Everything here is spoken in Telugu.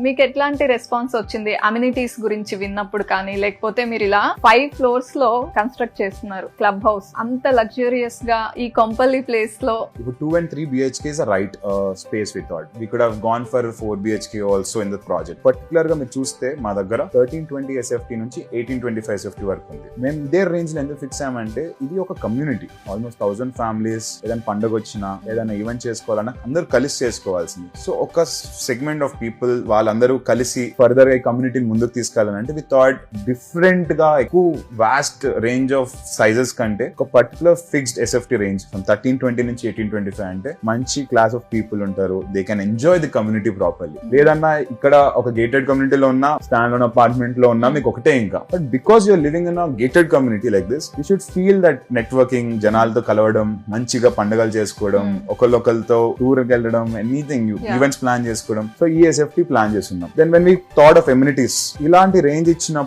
మీకు ఎట్లాంటి రెస్పాన్స్ వచ్చింది అమ్యూనిటీస్ గురించి విన్నప్పుడు కానీ, లేకపోతే మీరు ఇలా 5 floors లో కన్స్ట్రక్ట్ చేస్తున్నారు క్లబ్ హౌస్, అంత లగ్జూరియస్ గా ఈ కొంపల్లి ప్లేస్ లో? ఇప్పుడు 2 and 3 BHK is a right space we thought. We could have gone for 4 BHK also in the project. Particular గా మీరు చూస్తే మా దగ్గర 1320 SFT నుంచి 1825 SFT వరకు ఉంది. మేము ఇదే రేంజ్ లో ఎందుకు ఫిక్స్ అయ్యామంటే ఇది ఒక కమ్యూనిటీ, ఆల్మోస్ట్ 1000 ఫ్యామిలీస్ ఏదైనా పండుగ వచ్చినా ఏదైనా ఈవెంట్ చేసుకోవాలన్నా అందరూ కలిసి చేసుకోవాల్సింది. సో ఒక సెగ్మెంట్ ఆఫ్ పీపుల్ వాళ్ళందరూ కలిసి ఫర్దర్ గా ఈ కమ్యూనిటీని ముందుకు తీసుకెళ్ళాలంటే వి థాట్ డిఫరెంట్ గా ఎక్కువ వాస్ట్ రేంజ్ ఆఫ్ సైజెస్ కంటే ఒక particular fixed SFT range from 1320 నుంచి 1825 అంటే మంచి క్లాస్ ఆఫ్ పీపుల్ ఉంటారు. They can enjoy the community properly. లేదన్నా ఇక్కడ ఒక గేటెడ్ కమ్యూనిటీలో ఉన్న స్టాండ్ లోన్ అపార్ట్మెంట్ లో ఉన్నా మీకు ఒకటే ఇంకా. But because you're living in a gated community like this, you should feel that networking, జనాలతో కలవడం, మంచిగా పండుగలు చేసుకోవడం, ఒకళ్ళొకళ్ళతో టూర్ వెళ్ళడం, ఎనీథింగ్ ఈవెంట్స్ ప్లాన్ చేసుకోవడం. సో ఈ SFT ప్లాన్ చేస్తున్నాం. Then when we thought of amenities, ఇలాంటి రేంజ్ ఇచ్చినప్పుడు